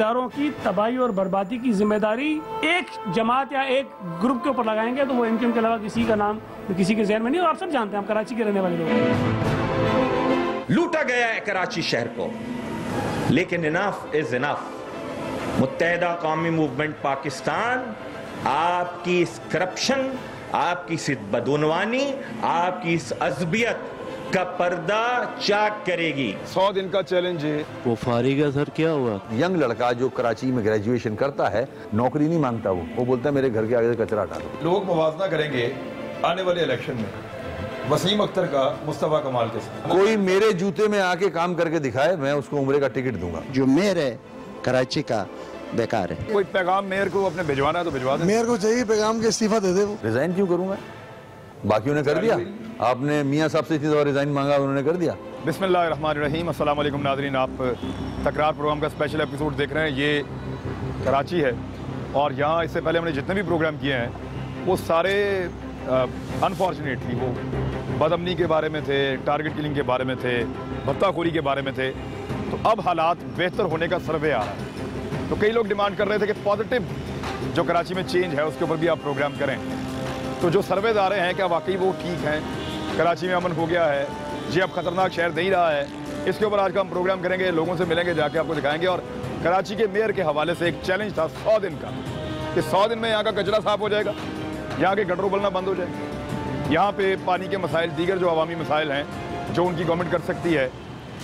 हजारों की तबाही और बर्बादी की जिम्मेदारी एक जमात या एक ग्रुप के ऊपर लगाएंगे तो वो एमक्यूएम के अलावा किसी का नाम किसी के जहन में नहीं। और आप सब जानते हैं, हम कराची के रहने वाले लोग। लूटा गया है कराची शहर को, लेकिन इनफ इज इनफ। मुत्तहिदा कौमी मूवमेंट पाकिस्तान आपकी इस करप्शन, आपकी इस बदउनवानी, आपकी इस अज़बियत का पर्दा चाक करेगी। 100 दिन का चैलेंज है। वो फारिग है सर, क्या हुआ? यंग लड़का जो कराची में ग्रेजुएशन करता है, नौकरी नहीं मांगता, वो बोलता है मेरे घर के आगे से कचरा हटा दो। लोग मुवाजना करेंगे आने वाले इलेक्शन में वसीम अख्तर का मुस्तफा कमाल के साथ। कोई मेरे जूते में आके काम करके दिखाए, मैं उसको उम्रे का टिकट दूंगा। जो मेयर है कराची का बेकार है। कोई पैगाम मेयर को अपने भिजवाना है तो भिजवा दे। मेयर को चाहिए पैगाम के इस्तीफा दे दे। वो रिजाइन क्यों करूं मैं? बाकियों ने कर दिया। आपने मियां साहब से इतनी दफा रिजाइन मांगा, उन्होंने कर दिया। बिस्मिल्लाहिर्रहमानिर्रहीम, अस्सलाम वालेकुम नाज़रीन। आप तकरार प्रोग्राम का स्पेशल एपिसोड देख रहे हैं। ये कराची है और यहाँ इससे पहले हमने जितने भी प्रोग्राम किए हैं वो सारे अनफॉर्चुनेटली वो बदअमनी के बारे में थे, टारगेट किलिंग के बारे में थे, भत्ताखोरी के बारे में थे। तो अब हालात बेहतर होने का सर्वे आ रहा है। तो कई लोग डिमांड कर रहे थे कि पॉजिटिव जो कराची में चेंज है उसके ऊपर भी आप प्रोग्राम करें। तो जो सर्वे आ रहे हैं क्या वाकई वो ठीक हैं, कराची में अमन हो गया है, जी अब खतरनाक शहर नहीं रहा है, इसके ऊपर आज का हम प्रोग्राम करेंगे। लोगों से मिलेंगे, जाके आपको दिखाएंगे। और कराची के मेयर के हवाले से एक चैलेंज था 100 दिन का, कि 100 दिन में यहाँ का कचरा साफ हो जाएगा, यहाँ के गटर उबलना बंद हो जाएगा, यहाँ पे पानी के मसाइल, दीगर जो अवामी मसाइल हैं जो उनकी गवर्नमेंट कर सकती है,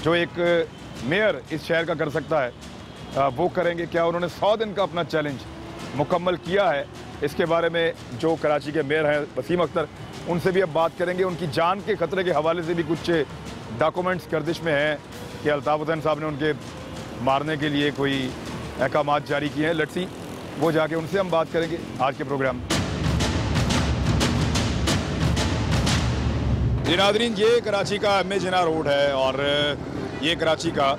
जो एक मेयर इस शहर का कर सकता है, वो करेंगे। क्या उन्होंने 100 दिन का अपना चैलेंज मुकम्मल किया है? इसके बारे में जो कराची के मेयर हैं वसीम अख्तर, उनसे भी अब बात करेंगे। उनकी जान के खतरे के हवाले से भी कुछ डॉक्यूमेंट्स गर्दिश में हैं कि अल्ताफ हुसैन साहब ने उनके मारने के लिए कोई अहकाम जारी किए हैं। लेट्स सी, वो जाके उनसे हम बात करेंगे आज के प्रोग्राम। जी नाज़रीन, ये कराची का एम ए जिन्ना रोड है और ये कराची का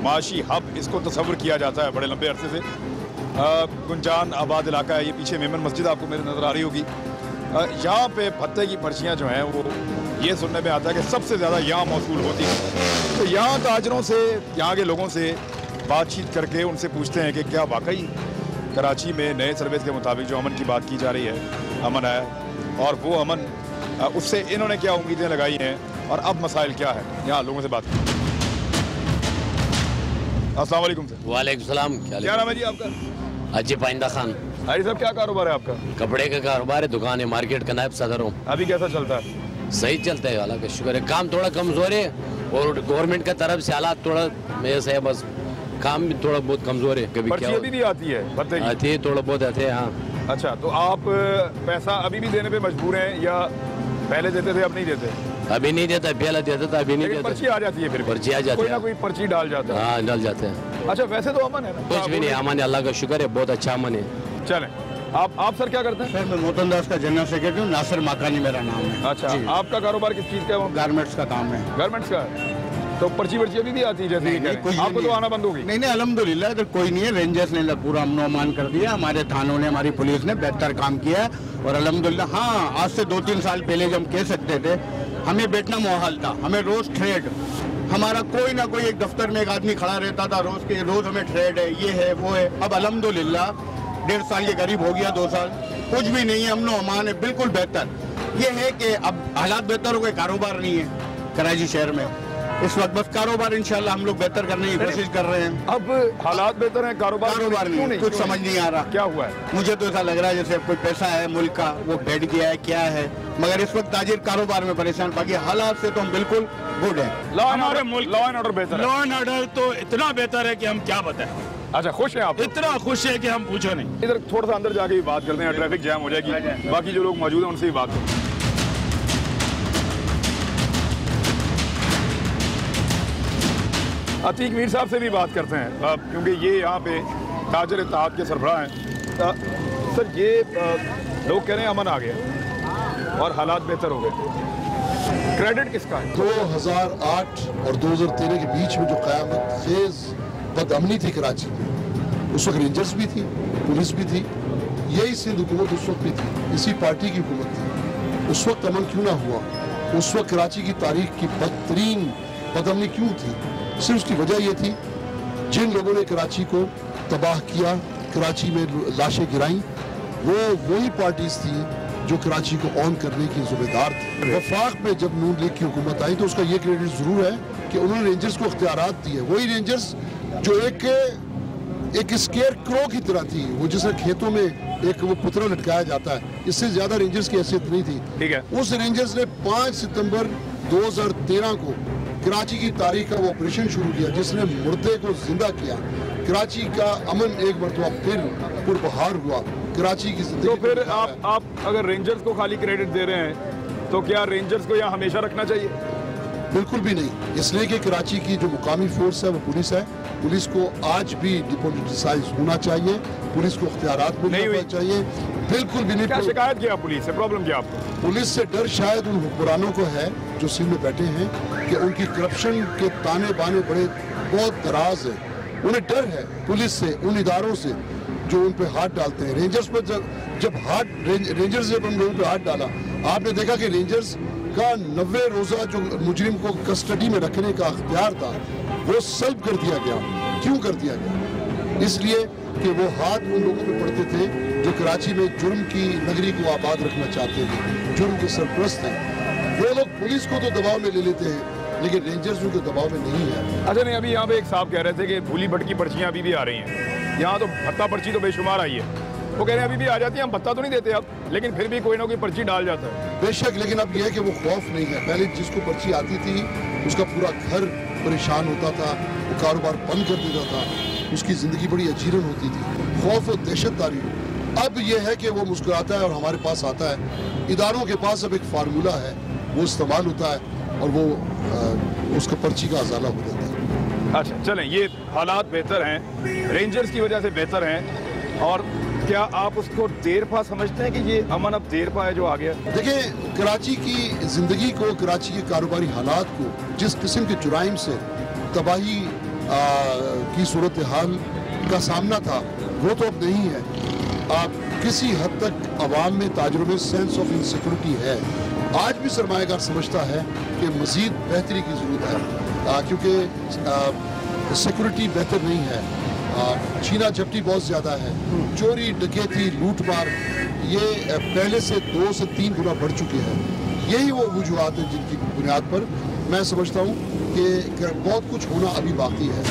माशी हब इसको तस्वुर किया जाता है बड़े लंबे अरसे से। गुंजान आबाद इलाका है। ये पीछे मेमन मस्जिद आपको मेरे नज़र आ रही होगी। यहाँ पे भत्ते की पर्चियाँ जो हैं वो ये सुनने में आता है कि सबसे ज़्यादा यहाँ मौसूल होती है। तो यहाँ ताजरों से, यहाँ के लोगों से बातचीत करके उनसे पूछते हैं कि क्या वाकई कराची में नए सर्विस के मुताबिक जो अमन की बात की जा रही है, अमन है, और वो अमन उससे इन्होंने क्या उम्मीदें लगाई हैं और अब मसाइल क्या है। यहाँ लोगों से बात करें। अस्सलाम वालेकुम सर। वालेकुम सलाम। क्या नाम है जी आपका? अजी पाइंदा खान। अजी साहब, क्या कारोबार है आपका? कपड़े का कारोबार है, दुकान है, मार्केट का नायब सदर हूँ। अभी कैसा चलता है? सही चलता है, अल्लाह का शुक्र है। काम थोड़ा कमजोर है और गवर्नमेंट का तरफ से हालात थोड़ा ऐसा है, बस काम भी थोड़ा बहुत कमजोर है। कभी क्या अभी भी आती है? आती है, थोड़ा बहुत आते हैं। हाँ। अच्छा, तो आप पैसा अभी भी देने पे मजबूर हैं या पहले देते थे अब नहीं देते? अभी नहीं देता, पहले देता था, अभी नहीं देता। पर्ची आ जाती है, फिर पर्ची आ जाती है, कोई ना कोई पर्ची डाल जाता है। हाँ, डाल जाते हैं। अच्छा, वैसे तो अमन है ना? कुछ भी नहीं, अमन है, अल्लाह का शुक्र है, बहुत अच्छा अमन है। चलें, आप सर क्या करते हैं? सर मैं मोहतन दास का जनरल सेक्रेटरी हूँ, नासिर माकानी मेरा नाम है। अच्छा, आपका कारोबार किस चीज़ का है? गारमेंट्स का काम है। गारमेंट्स का है। तो पर्ची अभी भी आती है जैसे आपको? तो आना बंद होगी? नहीं, अल्हम्दुलिल्लाह इधर कोई नहीं है। रेंजर्स ने पूरा अमन अमान कर दिया, हमारे थानों ने, हमारी पुलिस ने बेहतर काम किया है और अल्हम्दुलिल्लाह। हाँ, आज से 2-3 साल पहले जब हम कह सकते थे, हमें बैठना माहौल था, हमें रोज ट्रेड, हमारा कोई ना कोई एक दफ्तर में एक आदमी खड़ा रहता था रोज के रोज, हमें ट्रेड है, ये है, वो है। अब अल्हम्दुलिल्लाह 1.5 साल के करीब हो गया, 2 साल, कुछ भी नहीं है, अमन अमान है, बिल्कुल बेहतर। ये है कि अब हालात बेहतर हो गए, कारोबार नहीं है कराची शहर में इस वक्त। बस कारोबार इंशाल्लाह हम लोग बेहतर करने की कोशिश कर रहे हैं। अब हालात बेहतर हैं, कारोबार नहीं, कुछ समझ नहीं आ रहा क्या हुआ है। मुझे तो ऐसा लग रहा है जैसे कोई पैसा है मुल्क का, वो बैठ गया है, क्या है, मगर इस वक्त ताजिर कारोबार में परेशान। बाकी हालात से तो हम बिल्कुल गुड है। हमारे मुल्क लॉ एंड ऑर्डर बेहतर है। लॉ एंड ऑर्डर तो इतना बेहतर है कि हम क्या बताएं। अच्छा, खुश हैं आप? इतना खुश है कि हम पूछो नहीं। इधर थोड़ा सा अंदर जाके बात करते हैं, ट्रैफिक जैम हो जाएगी, बाकी जो लोग मौजूद हैं उनसे भी बात करते हैं। अतीक मीर साहब से भी बात करते हैं क्योंकि ये यहाँ पे ताजर इत्तेहाद के सरबराह हैं। सर, ये लोग कह रहे हैं अमन आ गया और हालात बेहतर हो गए, क्रेडिट किसका है? 2008 और 2013 के बीच में जो क़यामत खेज बदअमनी थी कराची में, उस वक्त रेंजर्स भी थी, पुलिस भी थी, यही सिंध हुकूमत उस वक्त भी थी, इसी पार्टी की हुकूमत थी। उस वक्त अमन क्यों ना हुआ? उस वक्त कराची की तारीख की बदतरीन बदअमनी क्यों थी? सिर्फ उसकी वजह यह थी, जिन लोगों ने कराची को तबाह किया, कराची में लाशें गिराई, वो वही पार्टीज थी जो कराची को ऑन करने की जिम्मेदार थी। वफाक में जब नून लीग की हुकूमत आई तो उसका ये क्रेडिट जरूर है कि उन्होंने रेंजर्स को इख्तियारात दिए। वही रेंजर्स जो एक स्केयर क्रो की तरह थी, वो जिससे खेतों में एक वो पुतला लटकाया जाता है, इससे ज्यादा रेंजर्स की हैसियत नहीं थी। ठीक है। उस रेंजर्स ने 5 सितंबर 2013 को कराची की तारीख का वो ऑपरेशन शुरू किया जिसने मुर्दे को जिंदा किया। कराची का अमन एक मरतबा फिर पुरबहार हुआ। कराची की जिंदगी। तो फिर आप अगर रेंजर्स को खाली क्रेडिट दे रहे हैं तो क्या रेंजर्स को यहाँ हमेशा रखना चाहिए? बिल्कुल भी नहीं, इसलिए कि कराची की जो मुकामी फोर्स है वो पुलिस है। पुलिस को आज भी डिपोलिटिसाइज होना चाहिए, पुलिस को इख्तियारात मिलना चाहिए। बिल्कुल भी नहीं। क्या शिकायत किया पुलिस से? प्रॉब्लम क्या आपको? पुलिस से डर शायद उन हुक्मरानों को है जो सिंध में बैठे हैं कि उनकी करप्शन के ताने बाने बड़े बहुत दराज है। उन्हें डर है पुलिस से, उन इदारों से जो उन पे हाथ डालते हैं। रेंजर्स पर रेंजर्स जब उन लोगों पे हाथ डाला, आपने देखा कि रेंजर्स का 90 रोजा जो मुजरिम को कस्टडी में रखने का अख्तियार था वो सल्ब कर दिया गया। क्यों कर दिया गया? इसलिए कि वो हाथ उन लोगों पे पड़ते थे जो कराची में जुर्म की नगरी को आबाद रखना चाहते थे, जुर्म के सरपरस्त हैं। वो लोग पुलिस को तो दबाव में ले लेते हैं लेकिन रेंजर्स उनके दबाव में नहीं है। अच्छा नहीं, अभी यहाँ पे एक साहब कह रहे थे कि भूली भटकी पर्चियाँ अभी भी आ रही हैं। यहाँ तो भत्ता पर्ची तो बेशुमार आई है, वो कह रहे हैं अभी भी आ जाती है, हम भत्ता तो नहीं देते अब, लेकिन फिर भी कोई ना कोई पर्ची डाल जाता है। बेशक, लेकिन अब यह है कि वो खौफ नहीं है। पहले जिसको पर्ची आती थी उसका पूरा घर परेशान होता था, वो कारोबार बंद कर देता था, उसकी जिंदगी बड़ी अजीरन होती थी, खौफ और दहशतदारी। अब यह है कि वो मुस्कुराता है और हमारे पास आता है। इदारों के पास अब एक फार्मूला है, वो इस्तेमाल होता है और वो उसका पर्ची का अजाला हो जाता है। अच्छा चलें, ये हालात बेहतर हैं, रेंजर्स की वजह से बेहतर हैं। और क्या आप उसको देर पा समझते हैं कि ये अमन अब देर पा है जो आ गया? देखिए, कराची की जिंदगी को, कराची के कारोबारी हालात को, जिस किस्म के जुराइम से तबाही की सूरत हाल का सामना था वो तो अब नहीं है। आप किसी हद तक अवाम में ताजरों में सेंस ऑफ इनसिक्योरिटी है। आज भी सरमायाकार समझता है कि मजीद बेहतरी की जरूरत है क्योंकि सिक्योरिटी बेहतर नहीं है। छीना झपटी बहुत ज़्यादा है, चोरी डकैती लूटमार ये पहले से 2 से 3 गुना बढ़ चुके हैं। यही वो वजूहात हैं जिनकी बुनियाद पर मैं समझता हूँ कि बहुत कुछ होना अभी बाकी है।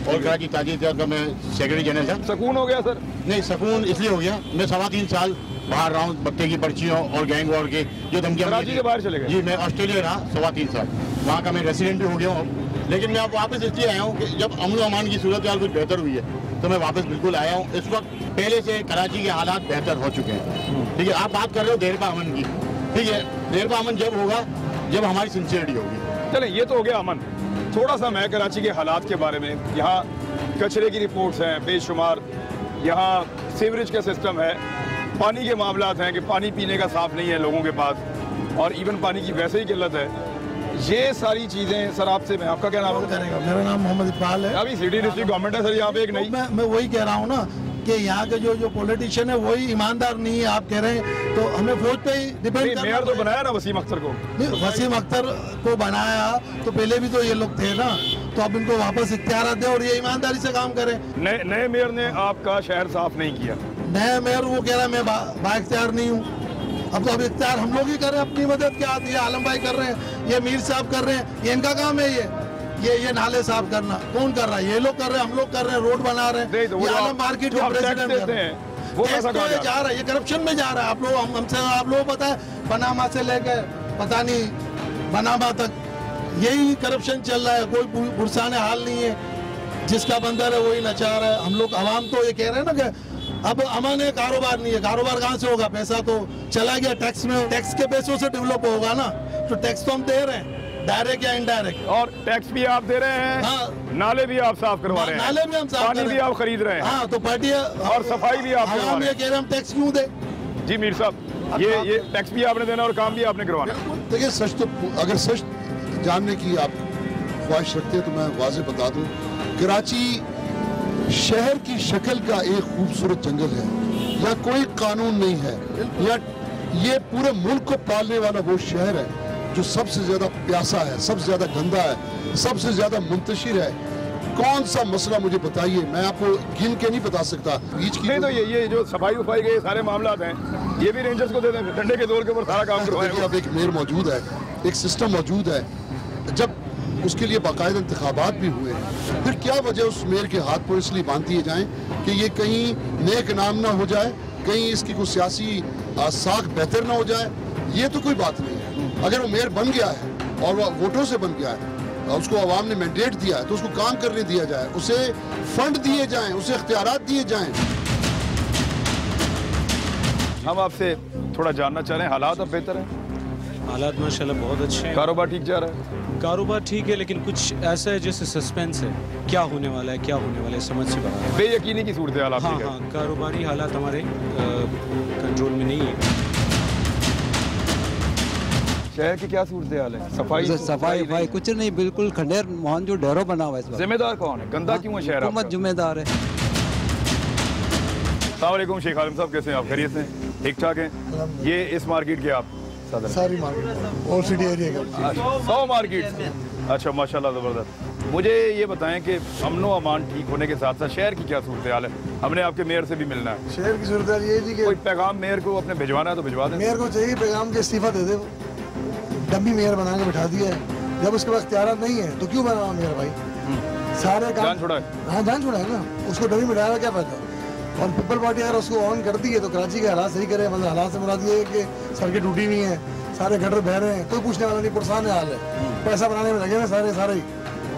और कराची ताजी का मैं सेक्रेटरी जनरल था। सुकून हो गया सर? नहीं, सुकून इसलिए हो गया, मैं 3.25 साल बाहर रहा हूँ बक्के की पर्चियों और गैंग वॉर के जो धमकियाँ। कराची के बाहर चले गए? जी, मैं ऑस्ट्रेलिया रहा 3.25 साल, वहाँ का मैं रेसिडेंट भी हो गया हूँ। लेकिन मैं अब वापस इसलिए आया हूँ कि जब अमन अमान की सूरत हाल कुछ बेहतर हुई है तो मैं वापस बिल्कुल आया हूँ। इस वक्त पहले से कराची के हालात बेहतर हो चुके हैं। ठीक है, आप बात कर रहे हो देरपा अमन की, ठीक है, देरपा अमन जब होगा जब हमारी सिंसियरिटी होगी। चलें, ये तो हो गया अमन। थोड़ा सा मैं कराची के हालात के बारे में, यहाँ कचरे की रिपोर्ट्स हैं बेशुमार, यहाँ सीवरेज का सिस्टम है, पानी के मामलात हैं कि पानी पीने का साफ नहीं है लोगों के पास, और इवन पानी की वैसे ही किल्लत है। ये सारी चीजें सर आपसे, मैं आपका क्या नाम है? मेरा नाम मोहम्मद इकबाल है। अभी सिटी डिस्ट्रिक्ट गवर्नमेंट है सर यहाँ पे एक नहीं। मैं वही कह रहा हूँ ना कि यहाँ के जो पॉलिटिशियन है वही ईमानदार नहीं है। आप कह रहे हैं तो हमें फौज पे ही डिपेंड। मेयर तो बनाया ना वसीम अख्तर को। वसीम अख्तर को बनाया तो पहले भी तो ये लोग थे ना, तो अब इनको वापस इख्तियार दें और ये ईमानदारी से काम करें। नए मेयर ने आपका शहर साफ नहीं किया। नया मेयर वो कह रहा है मैं बाइख्तियार नहीं हूँ। अब तो अब इख्तियार हम लोग ही कर रहे हैं, अपनी मदद क्या आती है, आलम भाई कर रहे हैं, ये मीर साहब कर रहे हैं, ये इनका काम है। ये नाले साफ करना कौन कर रहा है? ये लोग कर रहे हैं, हम लोग कर रहे हैं, रोड बना रहे हैं। ये आलम मार्केट के प्रेसिडेंट कर रहे हैं, वो पैसा जा रहा है, ये करप्शन में जा रहा है। आप लोग हमसे, आप लोगों को पता है पनामा से लेकर पता नहीं पनामा तक यही करप्शन चल रहा है। कोई पुरसाने हाल नहीं है, जिसका बंदर है वही नचा रहा है। हम लोग आवाम तो ये कह रहे हैं ना कि अब अमन है, कारोबार नहीं है। कारोबार कहाँ से होगा? पैसा तो चला गया टैक्स में, टैक्स के पैसों से डेवलप होगा ना। तो टैक्स तो हम दे रहे हैं, डायरेक्ट या इनडायरेक्ट। और टैक्स भी आप दे रहे हैं, हाँ। नाले भी आप साफ करवा रहे हैं, नाले भी हम साफ, पानी भी आप खरीद रहे हैं, हाँ। तो पार्टी और सफाई भी आप करवा रहे हैं। कह रहे हम टैक्स क्यों दे? जी मीर साहब, ये टैक्स भी आपने देना और काम भी आपने करवाना। देखिए, सच तो अगर सच जानने की आप ख्वाहिश रखते हैं तो मैं वाज़ेह बता दूं, कराची शहर की शक्ल का एक खूबसूरत जंगल है। या कोई कानून नहीं है, या ये पूरे मुल्क को पालने वाला वो शहर है जो सबसे ज्यादा प्यासा है, सबसे ज्यादा गंदा है, सबसे ज्यादा मुंतशिर है। कौन सा मसला मुझे बताइए, मैं आपको गिन के नहीं बता सकता। बीच की नहीं तो ये जो सफाई उफाई के सारे मामला हैं, ये भी रेंजर्स को दे दें, डंडे के जोर के ऊपर सारा काम करवाएंगे। अब एक मेयर मौजूद है, एक सिस्टम मौजूद है, जब उसके लिए बाकायदा इंतखाबात भी हुए हैं, फिर क्या वजह उस मेयर के हाथ पर इसलिए बांध दिए जाएं कि ये कहीं नेक नाम ना हो जाए, कहीं इसकी कोई सियासी साख बेहतर ना हो जाए। ये तो कोई बात नहीं है। अगर वो मेयर बन गया है और वह वोटों से बन गया है, उसको आवाम ने मैंडेट दिया है, तो उसको काम करने दिया जाए, उसे फंड दिए जाएं, उसे इख्तियारात दिए जाएं। हम आपसे थोड़ा जानना चाह रहे हैं, हालात अब बेहतर हैं? हालात माशाल्लाह बहुत अच्छे हैं। कारोबार ठीक जा रहा है? कारोबार ठीक है, लेकिन कुछ ऐसा है जैसे सस्पेंस है, क्या होने वाला है, क्या होने वाला है, समझ से बाहर है। बेयकीनी की सूरत हाल। हाँ, कारोबारी हालात हमारे कंट्रोल में नहीं है। शहर की क्या सूरत हाल है? सफाई कुछ नहीं, बिल्कुल खंडेर मोहन जो ढेरों बना हुआ है। जिम्मेदार कौन है? गंदा क्यों है शहर? हुकूमत जिम्मेदार है। अस्सलाम वालेकुम शेख आलम साहब, कैसे हैं आप? खैरियत से? ठीक ठाक हैं? ये इस मार्केट के आप सदर? सारी मार्केट और सिटी एरिया का 100 मार्केट। अच्छा, माशाल्लाह, ज़बरदस्त। मुझे ये बताएं कि अमनो अमान ठीक होने के साथ साथ शहर की क्या सूरत हाल है? हमने आपके मेयर से भी मिलना है। शहर की सूरत हाल ये जी कि कोई पैगाम मेयर को अपने भिजवाना है तो भिजवा दें। मेयर को चाहिए पैगाम के इस्तीफा दे दे। डम्मी मेयर बना के बिठा दिया है, जब उसके पास इख्तियारात नहीं है तो क्यों बना मेयर भाई? सारे काम जान छोड़ा है। हाँ, जान छोड़ा है ना, उसको डम्मी बिठाया क्या फायदा? और पीपल पार्टी अगर उसको ऑन करती है तो कराची के हालात सही करे। मतलब हालात से मुराद ये है कि सड़कें टूटी हुई हैं, सारे गटर बह रहे हैं, कोई पूछने वाला नहीं, पुरसान हाल है, पैसा बनाने में लगे हैं सारे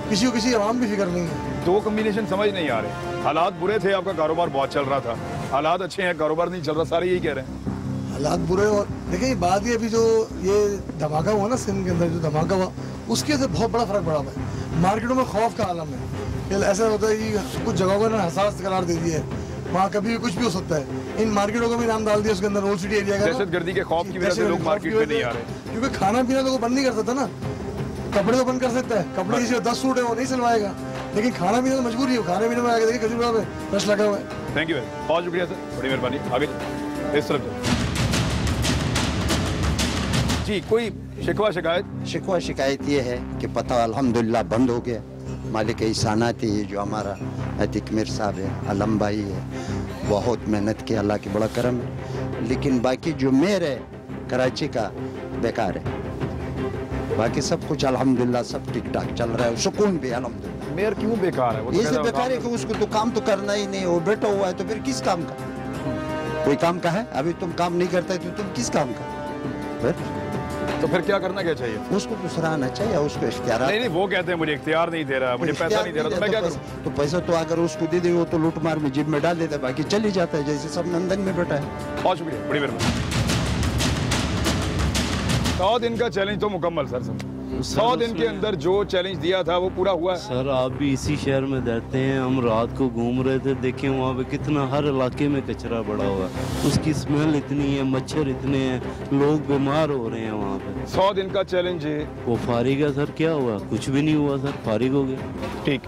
किसी को किसी आवाम की फिक्र नहीं है। दो कम्बिनेशन समझ नहीं आ रहे। हालात बुरे थे, आपका कारोबार बहुत चल रहा था, हालात अच्छे हैं, कारोबार नहीं चल रहा, सारे यही कह रहे हैं। हालात बुरे। और देखिए बात ये अभी जो ये धमाका हुआ ना सिंध के अंदर, जो धमाका हुआ उसके से बहुत बड़ा फर्क पड़ा हुआ है। मार्केटों में खौफ का आलम है। ऐसा होता है कि कुछ जगहों को हसास करार दे दिया है, वहाँ कभी भी कुछ भी हो सकता है। इन मार्केटों को भी नाम डाल दिया उसके अंदर, ओल्ड सिटी एरिया का। दहशतगर्दी के खौफ की वजह से लोग मार्केट में नहीं आ रहे, क्योंकि खाना पीना तो वो बंद नहीं कर सकता ना। कपड़े तो बंद कर सकता है, कपड़े किसी 10 सूट है वो नहीं सिलवाएगा, लेकिन खाना पीना तो मजबूरी है। खाने पीने में आगे देखिए खजूर में रश लगा हुआ है। थैंक यू बहुत शुक्रिया सर, बड़ी मेहरबानी। आगे इस तरफ जी, कोई शिकवा शिकायत ये है कि पता अल्हम्दुलिल्लाह बंद हो गया। मालिक एहसानात है जो हमारा अतीक मीर साहब है, आलम भाई है, बहुत मेहनत की, अल्लाह की बड़ा करम है। लेकिन बाकी जो मेयर है कराची का बेकार है। बाकी सब कुछ अल्हम्दुलिल्लाह सब ठीक ठाक चल रहा है, सुकून भी अल्हम्दुलिल्लाह। मेयर क्यों बेकार है? वो ये बेकार है कि उसको तो काम तो करना ही नहीं, वो बैठा हुआ है तो फिर किस काम का? कोई काम का है? अभी तुम काम नहीं करते तो तुम किस काम का? तो फिर क्या करना क्या चाहिए? उसको तो सराहना चाहिए, उसको इख्तियार। नहीं, वो कहते हैं मुझे इख्तियार नहीं दे रहा, मुझे पैसा नहीं दे रहा, तो मैं क्या करूं? तो पैसा तो अगर उसको दे दे वो तो लूट मार में जेब में डाल देता है, बाकी चली जाता है जैसे सब नंदन में बैठा है। बहुत शुक्रिया, बड़ी मेहरबानी। 100 दिन का चैलेंज तो मुकम्मल सर। 100 दिन के अंदर जो चैलेंज दिया था वो पूरा हुआ है। सर आप भी इसी शहर में रहते हैं, हम रात को घूम रहे थे, देखें वहाँ पे कितना हर इलाके में कचरा पड़ा हुआ है, उसकी स्मेल इतनी है, मच्छर इतने हैं, लोग बीमार हो रहे हैं वहाँ पे। 100 दिन का चैलेंज है वो फारिग है सर, क्या हुआ? कुछ भी नहीं हुआ सर, फारिग हो गया। ठीक,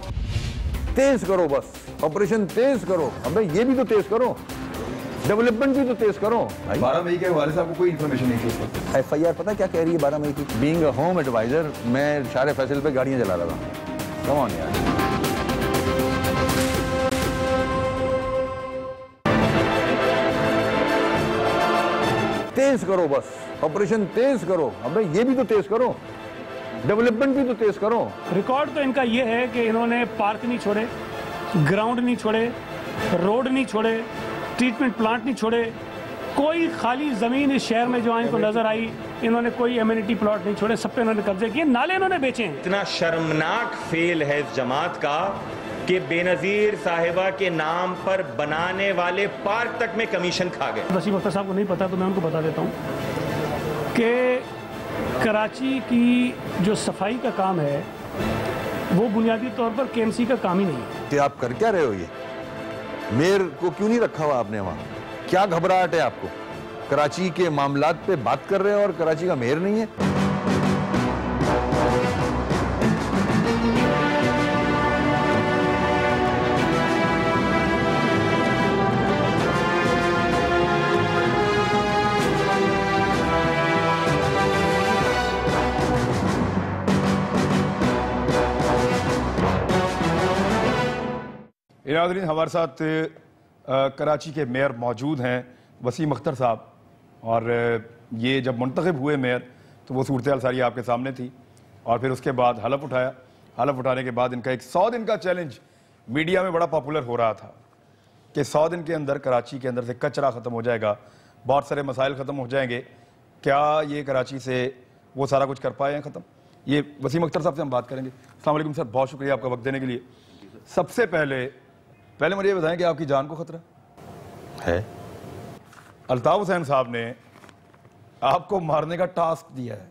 तेज करो, बस ऑपरेशन तेज करो। अबे ये भी तो तेज करो, डेवलपमेंट भी तो तेज करो। 12 मई के हवाले से आपको कोई इन्फॉर्मेशन नहीं थी? FIR पता क्या कह रही है 12 मई की? बीइंग अ होम एडवाइजर मैं शारे फैसल पे गाड़ियां चला रहा था। कम ऑन यार। तेज करो, बस ऑपरेशन तेज करो। अबे ये भी तो तेज करो, डेवलपमेंट भी तो तेज करो। रिकॉर्ड तो इनका ये है कि इन्होंने पार्क नहीं छोड़े, ग्राउंड नहीं छोड़े, रोड नहीं छोड़े, ट्रीटमेंट प्लांट नहीं छोड़े, कोई खाली जमीन इस शहर में जो इनको नजर आई इन्होंने कोई एमिनिटी प्लॉट नहीं छोड़े, सब पे इन्होंने कब्जे किए, नाले इन्होंने बेचे हैं। इतना शर्मनाक फेल है इस जमात का कि बेनजीर साहिबा के नाम पर बनाने वाले पार्क तक में कमीशन खा गए। वसीम अख्तर साहब को नहीं पता तो मैं उनको बता देता हूँ कि कराची की जो सफाई का काम है वो बुनियादी तौर पर KMC का काम ही नहीं है। कि आप कर क्या रहे हो? ये मेयर को क्यों नहीं रखा हुआ आपने वहाँ? क्या घबराहट है आपको? कराची के मामलात पे बात कर रहे हैं और कराची का मेयर नहीं है। नाज़रीन, हमारे साथ कराची के मेयर मौजूद हैं वसीम अख्तर साहब, और ये जब मुंतखब हुए मेयर तो वो सूरत हाल सारी आपके सामने थी, और फिर उसके बाद हलफ उठाया। हलफ उठाने के बाद इनका एक 100 दिन का चैलेंज मीडिया में बड़ा पॉपुलर हो रहा था कि 100 दिन के अंदर कराची के अंदर से कचरा ख़त्म हो जाएगा, बहुत सारे मसाइल ख़त्म हो जाएंगे। क्या ये कराची से वो सारा कुछ कर पाए हैं ख़त्म? ये वसीम अख्तर साहब से हम बात करेंगे। अस्सलाम वालेकुम सर, बहुत शुक्रिया आपका वक्त देने के लिए। सबसे पहले मुझे ये बताएं कि आपकी जान को खतरा है? अल्ताफ हुसैन साहब ने आपको मारने का टास्क दिया है,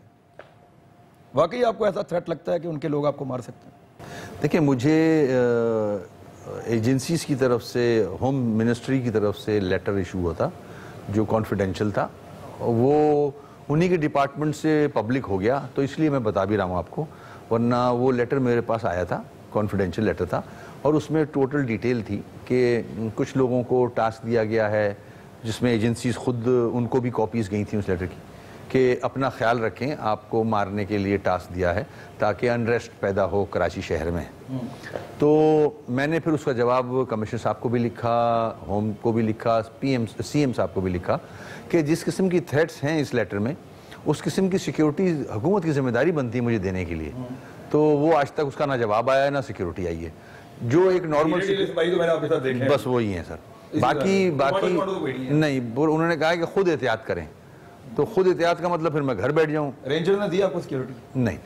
वाकई आपको ऐसा थ्रेट लगता है कि उनके लोग आपको मार सकते हैं? देखिए, मुझे एजेंसीज की तरफ से, होम मिनिस्ट्री की तरफ से लेटर इशू हुआ था जो कॉन्फिडेंशियल था, वो उन्हीं के डिपार्टमेंट से पब्लिक हो गया, तो इसलिए मैं बता भी रहा हूँ आपको, वरना वो लेटर मेरे पास आया था, कॉन्फिडेंशियल लेटर था, और उसमें टोटल डिटेल थी कि कुछ लोगों को टास्क दिया गया है, जिसमें एजेंसीज खुद उनको भी कॉपीज़ गई थी उस लेटर की, कि अपना ख्याल रखें, आपको मारने के लिए टास्क दिया है ताकि अनरेस्ट पैदा हो कराची शहर में। तो मैंने फिर उसका जवाब कमिश्नर साहब को भी लिखा, होम को भी लिखा, CM साहब को भी लिखा कि जिस किस्म की थ्रेट्स हैं इस लेटर में, उस किस्म की सिक्योरिटी हुकूमत की जिम्मेदारी बनती है मुझे देने के लिए। तो वो आज तक उसका ना जवाब आया ना सिक्योरिटी आई है, जो एक नॉर्मल बस वही है सर। बाकी नहीं, उन्होंने कहा कि खुद एहतियात करें, तो खुद एहतियात का मतलब फिर मैं घर बैठ जाऊं। रेंजर ने दिया आपको सिक्योरिटी? नहीं।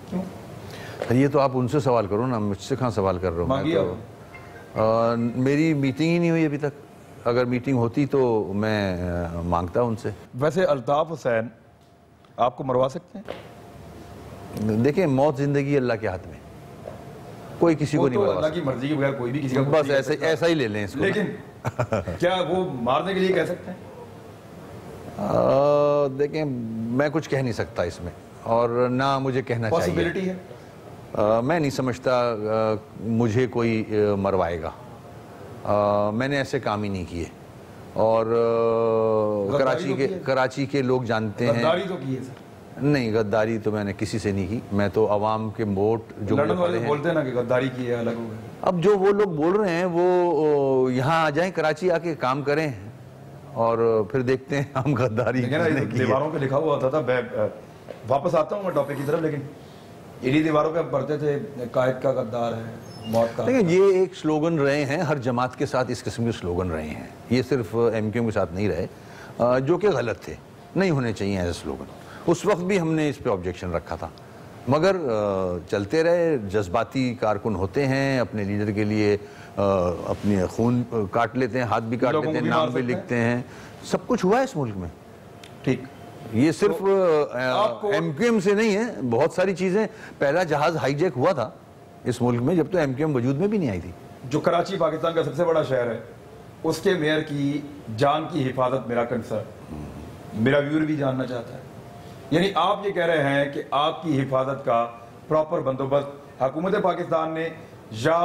क्यों? ये तो आप उनसे सवाल करो ना, मुझसे कहाँ सवाल कर रहा हूँ। मेरी मीटिंग ही नहीं हुई अभी तक, अगर मीटिंग होती तो मैं मांगता उनसे। वैसे अल्ताफ हुसैन आपको मरवा सकते हैं? देखिए, मौत जिंदगी अल्लाह के हाथ में, कोई किसी को नहीं मरवा सकता। अल्लाह की मर्जी के बगैर कोई भी किसी का बस ऐसा ही ले लें इसको। लेकिन क्या वो मारने के लिए कह सकते हैं? देखें, मैं कुछ कह नहीं सकता इसमें, और ना मुझे कहना चाहिए। पॉसिबिलिटी है? मैं नहीं समझता मुझे कोई मरवाएगा। मैंने ऐसे काम ही नहीं किए, और कराची के लोग जानते हैं। गद्दारी तो की है सर? नहीं, गद्दारी तो मैंने किसी से नहीं की। मैं तो अवाम के वोट जो लड़ने वाले बोलते हैं ना कि गद्दारी की है, अलग हो गए। अब जो वो लोग बोल रहे हैं वो यहाँ आ जाएं, कराची आके काम करें, और फिर देखते हैं हम गद्दारी। दीवारों पे लिखा हुआ होता था, वापस आता हूँ मैं टॉपिक की तरफ, लेकिन इन्हीं दीवारों पे पढ़ते थे कायद का गद्दार है, मौत का। लेकिन ये एक स्लोगन रहे हैं, हर जमात के साथ इस किस्म के स्लोगन रहे हैं, ये सिर्फ MQM के साथ नहीं रहे, जो कि गलत थे, नहीं होने चाहिए ऐसे स्लोगन। उस वक्त भी हमने इस पे ऑब्जेक्शन रखा था, मगर चलते रहे। जज्बाती कारकुन होते हैं, अपने लीडर के लिए अपने खून काट लेते हैं, हाथ भी काट लेते हैं, नाम भी लिखते हैं, सब कुछ हुआ है इस मुल्क में। ठीक, ये सिर्फ MQM से नहीं है, बहुत सारी चीजें। पहला जहाज हाईजैक हुआ था इस मुल्क में जब तो MQM वजूद में भी नहीं आई थी। जो कराची पाकिस्तान का सबसे बड़ा शहर है, उसके मेयर की जान की हिफाजत मेरा कंसर्न, मेरा व्यूअर भी जानना चाहता है। यानी आप ये कह रहे हैं कि आपकी हिफाजत का प्रॉपर बंदोबस्त हुकूमत पाकिस्तान ने या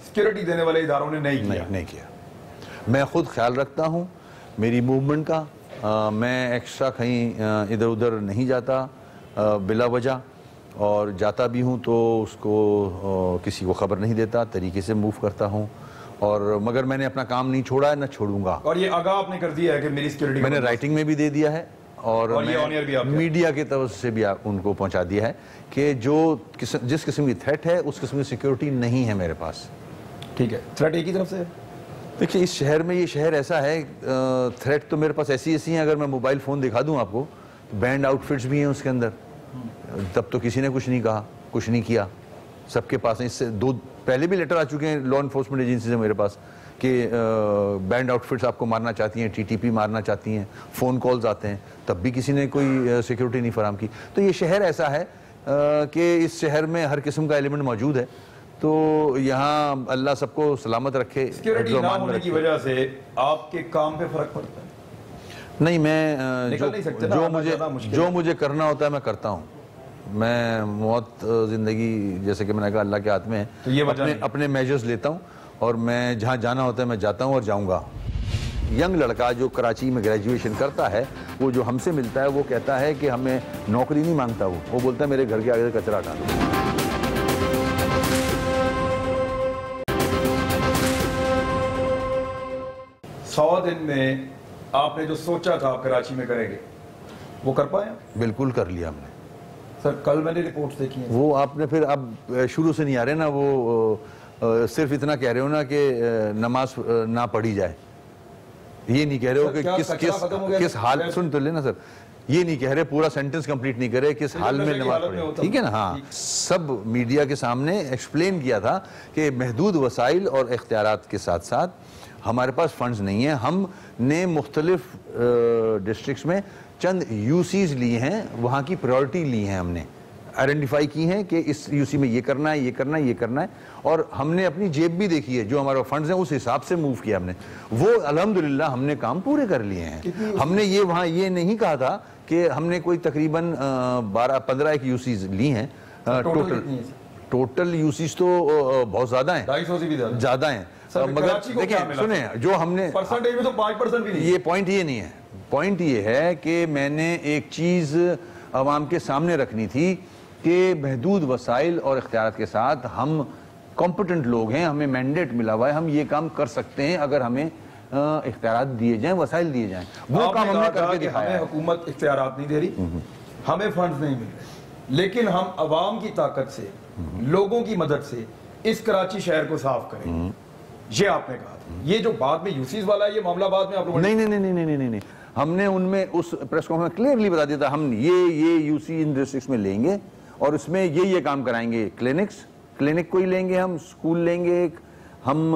सिक्योरिटी देने वाले इदारों ने नहीं किया? मैं खुद ख्याल रखता हूँ मेरी मूवमेंट का। मैं एक्स्ट्रा कहीं इधर उधर नहीं जाता बिला वजह, और जाता भी हूँ तो उसको किसी को खबर नहीं देता, तरीके से मूव करता हूँ, और मगर मैंने अपना काम नहीं छोड़ा है, ना छोड़ूंगा। और ये आगाह आपने कर दिया है कि मेरी सिक्योरिटी, मैंने राइटिंग में भी दे दिया है, और मीडिया की तरफ से भी उनको पहुंचा दिया है कि जिस किस्म की थ्रेट है उस किस्म की सिक्योरिटी नहीं है मेरे पास। ठीक है, थ्रेट एक ही तरफ से है? देखिए, इस शहर में, ये शहर ऐसा है, थ्रेट तो मेरे पास ऐसी हैं। अगर मैं मोबाइल फ़ोन दिखा दूं आपको, तो बैंड आउटफिट्स भी हैं उसके अंदर, तब तो किसी ने कुछ नहीं कहा, कुछ नहीं किया, सबके पास है। इससे दो पहले भी लेटर आ चुके हैं लॉ इन्फोर्समेंट एजेंसी से मेरे पास कि बैंड आउटफिट्स आपको मारना चाहती हैं, TTP मारना चाहती हैं, फ़ोन कॉल्स आते हैं, तब भी किसी ने कोई सिक्योरिटी नहीं फराहम की। तो ये शहर ऐसा है कि इस शहर में हर किस्म का एलिमेंट मौजूद है। तो यहाँ अल्लाह सबको सलामत रखे। सिक्योरिटी ना होने की वजह से आपके काम पे फर्क पड़ता है? नहीं, मैं जो मुझे करना होता है मैं करता हूँ। मैं मौत जिंदगी, जैसे कि मैंने कहा, अल्लाह के हाथ में है, तो ये अपने मेजर्स लेता हूँ, और मैं जहाँ जाना होता है मैं जाता हूँ और जाऊँगा। यंग लड़का जो कराची में ग्रेजुएशन करता है, वो जो हमसे मिलता है, वो कहता है कि हमें नौकरी नहीं मांगता, वो बोलता है मेरे घर के आगे कचरा हटा दो। 100 दिन में आपने जो सोचा था आप कराची में करेंगे वो कर पाए? बिल्कुल कर लिया हमने सर। कल मैंने रिपोर्ट्स देखी हैं। वो आपने फिर अब शुरू से नहीं आ रहे ना, वो सिर्फ इतना कह रहे हो ना कि नमाज ना पढ़ी जाए, ये नहीं कह रहे हो कि किस हाल, सुन तो लेना सर, ये नहीं कह रहे, पूरा सेंटेंस कंप्लीट नहीं करे किस हाल में नमाज पढ़े, ठीक है ना। हाँ, सब मीडिया के सामने एक्सप्लेन किया था कि महदूद वसाइल और इख्तियारात के साथ साथ हमारे पास फंड्स नहीं है। हमने मुख्तलिफ डिस्ट्रिक्ट्स में चंद यूसीज लिए हैं, वहाँ की प्रायोरिटी ली हैं, हमने आइडेंटिफाई की हैं कि इस यूसी में ये करना है, ये करना है, ये करना है, और हमने अपनी जेब भी देखी है, जो हमारे फंड्स हैं उस हिसाब से मूव किया हमने। वो अल्हम्दुलिल्लाह हमने काम पूरे कर लिए हैं। हमने ये वहाँ ये नहीं कहा था कि हमने कोई तकरीबन 12-15 एक यूसीज ली हैं। टोटल यूसीज तो बहुत ज़्यादा हैं, 250 से भी ज़्यादा हैं, मगर देखिए सुने, जो हमने परसेंटेज में तो 5% भी नहीं। ये पॉइंट ये नहीं है, पॉइंट ये है कि मैंने एक चीज़ अवाम के सामने रखनी थी कि महदूद वसाइल और इख्तियारात के साथ हम कॉम्पिटेंट लोग हैं, हमें मैंडेट मिला हुआ है, हम ये काम कर सकते हैं अगर हमें इख्तियारात दिए जाएं, वसाइल दिए जाएं। वो काम हमने करके दिखाया। हमें हुकूमत इख्तियारात नहीं दे रही, हमें फंड्स नहीं मिल रहे, लेकिन हम अवाम की ताकत से, लोगों की मदद से इस कराची शहर को साफ करें, ये आपने कहा था। ये जो बाद में यूसीज वाला है, ये मामला बाद में आप लोगों ने नहीं, हमने उनमें उस प्रेस कॉन्फ्रेंस में क्लियरली बता दिया था, हम ये यूसी इन डिस्ट्रिक्ट्स में लेंगे और उसमें ये काम कराएंगे। क्लिनिक कोई लेंगे, हम स्कूल लेंगे, हम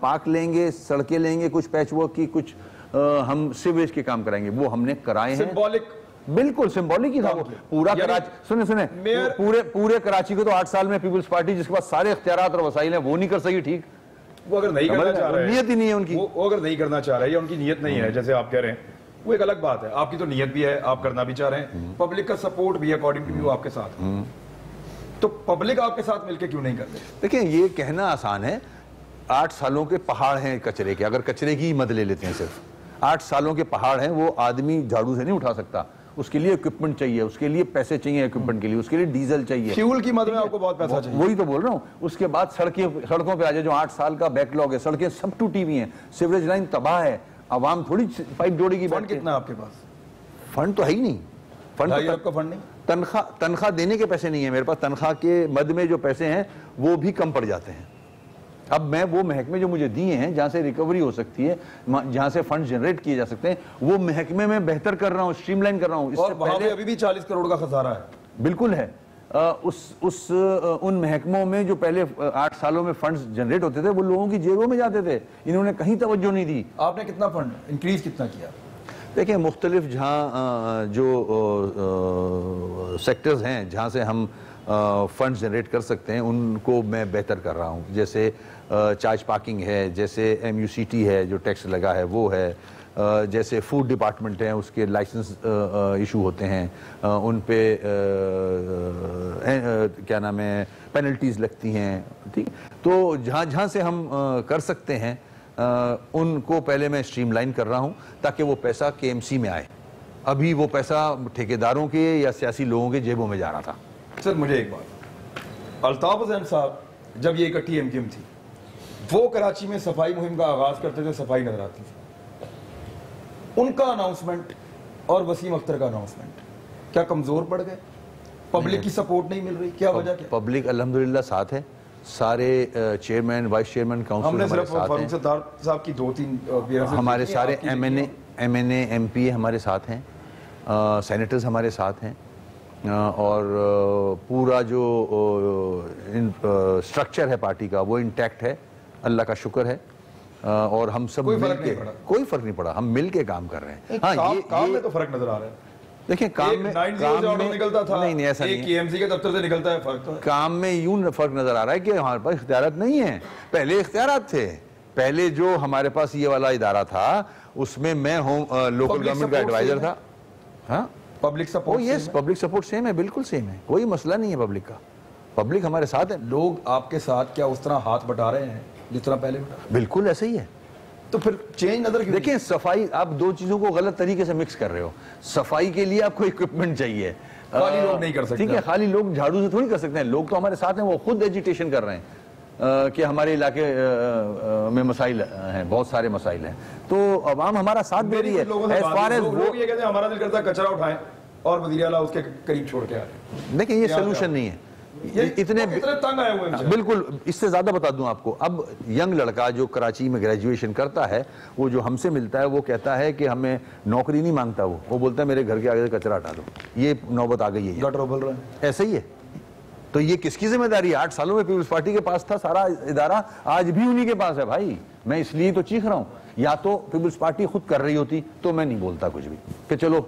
पार्क लेंगे, सड़कें लेंगे, कुछ पैच वर्क की, कुछ हम सीवरेज के काम कराएंगे, वो हमने कराए हैं। सिंबॉलिक, बिल्कुल सिंबॉलिक ही था वो पूरा कराची। सुने पूरे कराची को तो 8 साल में पीपल्स पार्टी जिसके पास सारे इख्तियारात और वसाइल हैं वो नहीं कर सकी। ठीक, वो अगर नहीं करना चाह रहे हैं, नियत ही नहीं है उनकी, वो अगर नहीं करना चाह रहे हैं या उनकी नियत नहीं है जैसे आप कह रहे हैं, वो एक अलग बात है। आपकी तो नियत भी है, आप करना भी चाह रहे हैं, पब्लिक का सपोर्ट भी अकॉर्डिंग टू व्यू आपके साथ है, तो पब्लिक आपके साथ मिलकर क्यों नहीं करते? देखिए ये कहना आसान है, 8 सालों के पहाड़ हैं कचरे के, अगर कचरे की मद ले लेते हैं, सिर्फ 8 सालों के पहाड़ हैं, वो आदमी झाड़ू से नहीं उठा सकता, उसके लिए इक्विपमेंट चाहिए, उसके लिए पैसे चाहिए इक्विपमेंट के लिए, उसके लिए डीजल चाहिए, फ्यूल की मद में आपको बहुत पैसा चाहिए। वही तो बोल रहा हूँ। उसके बाद सड़कों पे आ जाए, जो 8 साल का बैकलॉग है, सड़कें सब टूटी हुई हैं, सीवरेज लाइन तबाह है, आवाम थोड़ी पाइप जोड़ेगी। फंड कितना आपके पास? फंड तो है ही नहीं, फंड नहीं, तनख्वाह देने के पैसे नहीं है मेरे पास, तनख्वाह के मद में जो पैसे हैं वो भी कम पड़ जाते हैं। अब मैं वो महकमे जो मुझे दिए हैं, जहां से रिकवरी हो सकती है, जहां से फंड जनरेट किए जा सकते हैं, वो महकमे में बेहतर कर रहा हूँ, स्ट्रीमलाइन कर रहा हूँ। और वहां पे अभी भी 40 करोड़ का खसारा है। बिल्कुल है। उन महकमों में जो पहले 8 सालों में फंड्स जनरेट होते थे वो लोगों की जेबों में जाते थे, इन्होंने कहीं तवज्जो नहीं दी। आपने कितना फंड इंक्रीज कितना किया? देखिए मुख्तलिफ जहाँ जो सेक्टर्स हैं जहाँ से हम फंड्स जनरेट कर सकते हैं उनको मैं बेहतर कर रहा हूँ। जैसे चार्ज पार्किंग है, जैसे MUCT है जो टैक्स लगा है वो है, जैसे फूड डिपार्टमेंट है उसके लाइसेंस इशू होते हैं, उन पे क्या नाम है पेनल्टीज लगती हैं। ठीक, तो जहाँ से हम कर सकते हैं उनको पहले मैं स्ट्रीमलाइन कर रहा हूँ ताकि वो पैसा KMC में आए। अभी वो पैसा ठेकेदारों के या सियासी लोगों के जेबों में जा रहा था। सर मुझे एक बात, अल्ताफ हुसैन साहब जब ये इकट्ठी MKM थी, वो कराची में सफाई मुहिम का आगाज करते थे, सफाई नजर आती थी। उनका अनाउंसमेंट और वसीम अख्तर का अनाउंसमेंट क्या कमजोर पड़ गए? पब्लिक की सपोर्ट नहीं मिल रही, क्या वजह क्या? पब्लिक अल्हम्दुलिल्लाह साथ है, सारे चेयरमैन वाइस चेयरमैन काउंसिल हमने सिर्फ फारूक सत्तार साहब की 2-3 हमारे सारे MNA MP हमारे साथ हैं, सेनेटर्स हमारे साथ हैं, और पूरा जो स्ट्रक्चर है पार्टी का वो इंटैक्ट है, अल्लाह का शुक्र है। और हम सब कोई फर्क नहीं पड़ा, हम मिल के काम कर रहे हैं। हाँ, काम में तो फर्क नजर आ रहा है। देखिए काम में निकलता था, नहीं ऐसा नहीं, KMC के दफ्तर से निकलता है, फर्क तो है। काम में यूं फर्क नजर आ रहा है कि हमारे पास इख्तियारात नहीं है। पहले इख्तियारात थे, पहले जो हमारे पास ये वाला इदारा था उसमें मैं लोकल गवर्नमेंट का एडवाइजर था। हाँ, public support, yes, public support same है, बिल्कुल सेम है, कोई मसला नहीं है पब्लिक का, पब्लिक हमारे साथ है। लोग आपके साथ क्या उस तरह हाथ बटा रहे हैं जिस तरह पहले बटा? बिल्कुल ऐसे ही है। तो फिर चेंज नजर क्यों? देखिए सफाई, आप दो चीजों को गलत तरीके से मिक्स कर रहे हो। सफाई के लिए आपको इक्विपमेंट चाहिए, खाली लोग नहीं कर सकते। ठीक है, खाली लोग झाड़ू से थोड़ी कर सकते हैं, लोग तो हमारे साथ हैं, वो खुद एजिटेशन कर रहे हैं। कि हमारे इलाके में मसाइल हैं, बहुत सारे मसाइल हैं, तो अवाम हमारा साथ दे रही है। एज फार एज वो ये कहते हैं हमारा दिल करता है कचरा उठाएं और वज़ीर आला उसके करीब छोड़ के आ रहे हैं। देखिए ये सोल्यूशन नहीं है, इतने तंग आए हुए हैं। बिल्कुल, इससे ज्यादा बता दूं आपको, अब यंग लड़का जो कराची में ग्रेजुएशन करता है, वो जो हमसे मिलता है वो कहता है कि हमें नौकरी नहीं मांगता, वो बोलता है मेरे घर के आगे से कचरा हटा दो। ये नौबत आ गई है, गटर उबल रहा है, ऐसा ही है। तो ये किसकी जिम्मेदारी है? 8 सालों में पीपल्स पार्टी के पास था सारा इदारा, आज भी उन्हीं के पास है भाई। मैं इसलिए तो चीख रहा हूं, या तो पीपल्स पार्टी खुद कर रही होती तो मैं नहीं बोलता कुछ भी कि चलो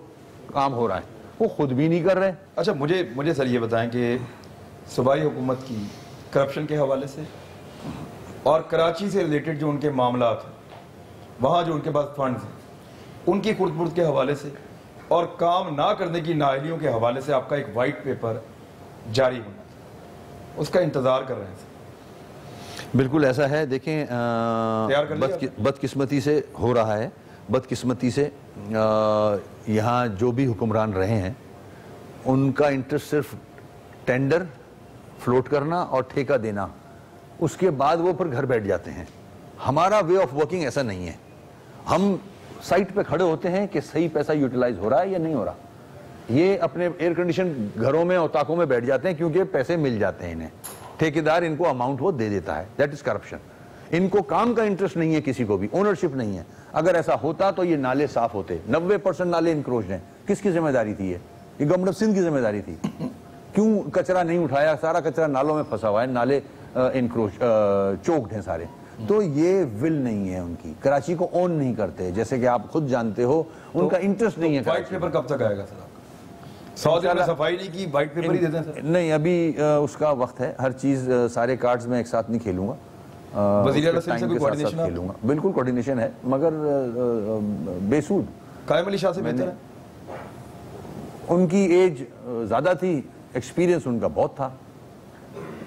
काम हो रहा है, वो खुद भी नहीं कर रहे। अच्छा, मुझे सर ये बताएं कि सूबाई हुकूमत की करप्शन के हवाले से और कराची से रिलेटेड जो उनके मामला हैं, वहाँ जो उनके पास फंड्स हैं, उनकी खुर्द-बुर्द के हवाले से और काम ना करने की नाअहलियों के हवाले से आपका एक वाइट पेपर जारी होना, उसका इंतज़ार कर रहे हैं। बिल्कुल ऐसा है। देखें, बदकिस्मती से हो रहा है, बदकिस्मती से यहाँ जो भी हुक्मरान रहे हैं उनका इंटरेस्ट सिर्फ टेंडर फ्लोट करना और ठेका देना, उसके बाद वो फिर घर बैठ जाते हैं। हमारा वे ऑफ वर्किंग ऐसा नहीं है। हम साइट पे खड़े होते हैं कि सही पैसा यूटिलाइज हो रहा है या नहीं हो रहा। ये अपने एयर कंडीशन घरों में और ताकों में बैठ जाते हैं क्योंकि पैसे मिल जाते हैं इन्हें, ठेकेदार इनको अमाउंट वो दे देता है। That is corruption. इनको काम का इंटरेस्ट नहीं है, किसी को भी ओनरशिप नहीं है। अगर ऐसा होता तो ये नाले साफ होते। 90% नाले इनक्रोच्ड हैं। किसकी जिम्मेदारी थी ये गवर्नमेंट ऑफ सिंध की जिम्मेदारी थी। क्यों कचरा नहीं उठाया? सारा कचरा नालों में फंसा हुआ है, नाले इनक्रोच चोक्ड हैं सारे। तो ये विल नहीं है उनकी, कराची को ओन नहीं करते, जैसे कि आप खुद जानते हो। उनका इंटरेस्ट नहीं है। व्हाइट पेपर कब तक आएगा सर? 100 दिन में सफाई नहीं की, व्हाइट पेपर ही देते हैं सर? नहीं, अभी उसका वक्त है। हर चीज सारे कार्ड्स में एक साथ नहीं खेलूंगा, वज़ीर आला से कोई कोऑर्डिनेशन खेलूंगा। बिल्कुल कोऑर्डिनेशन है, मगर बेसूद। कायम अली शाह से बेहतर है? उनकी एज ज्यादा थी, एक्सपीरियंस उनका बहुत था।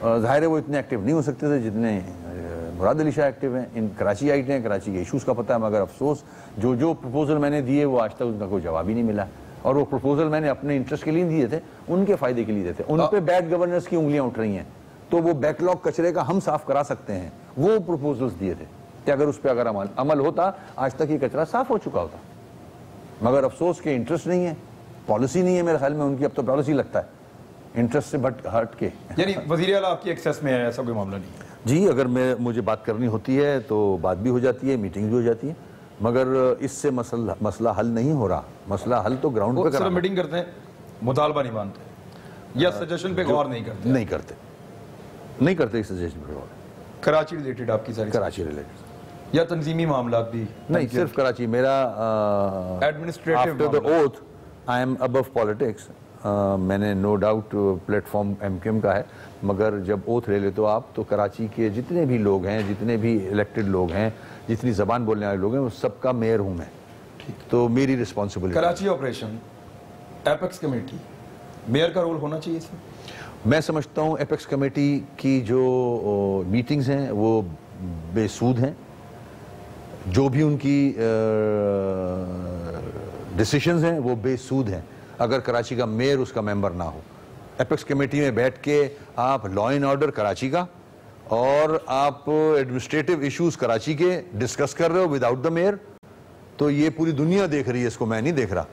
जाहिर है वो इतने एक्टिव नहीं हो सकते थे जितने मुराद अली शाह एक्टिव हैं। इन कराची आइट हैं, कराची के इशूज़ का पता है, मगर अफसोस जो प्रपोजल मैंने दिए वो आज तक उनका कोई जवाब ही नहीं मिला। और वो प्रपोजल मैंने अपने इंटरेस्ट के लिए दिए थे, उनके फायदे के लिए दिए थे। उन पे बैड गवर्नेंस की उंगलियां उठ रही हैं, तो वो बैकलॉग कचरे का हम साफ करा सकते हैं। वो प्रपोजल्स दिए थे कि अगर उस पर अगर अमल होता आज तक ये कचरा साफ हो चुका होता। मगर अफसोस के इंटरेस्ट नहीं है, पॉलिसी नहीं है मेरे ख्याल में उनकी। अब तो पॉलिसी लगता है इंटरेस्ट से हट के। यानी वज़ीर आला आपकी एक्सेस में है, ऐसा कोई मामला नहीं है? जी, अगर मुझे बात करनी होती है तो बात भी हो जाती है, मीटिंग भी हो जाती है, मगर इससे मसला हल नहीं हो रहा। मसला हल तो ग्राउंड पे करना। मीटिंग करते हैं, मुतालबा नहीं मानते या सजेशन पे गौर नहीं करते? नहीं करते सजेशन पे गौर। कराची रिलेटेड आपकी सारी? कराची रिलेटेड या तंजीमी मामला भी? नहीं, सिर्फ कराची। मेरा administrative after the oath I am above politics. मैंने नो डाउट प्लेटफॉर्म एमक्यूएम का है, मगर जब ओथ ले लेते हो आप तो कराची के जितने भी लोग हैं, जितने भी इलेक्टेड लोग हैं, जितनी जबान बोलने वाले लोग हैं, वो सबका मेयर हूं मैं। तो मेरी responsibility. Karachi operation apex committee, mayor का रोल होना चाहिए इसमें? मैं समझता हूं एपेक्स कमेटी की जो मीटिंग्स हैं वो बेसूद हैं। जो भी उनकी डिसीजंस हैं वो बेसूद हैं अगर कराची का मेयर उसका मेंबर ना हो। एपेक्स कमेटी में बैठ के आप लॉ एंड ऑर्डर कराची का और आप एडमिनिस्ट्रेटिव इश्यूज कराची के डिस्कस कर रहे हो विदाउट द मेयर, तो ये पूरी दुनिया देख रही है, इसको मैं नहीं देख रहा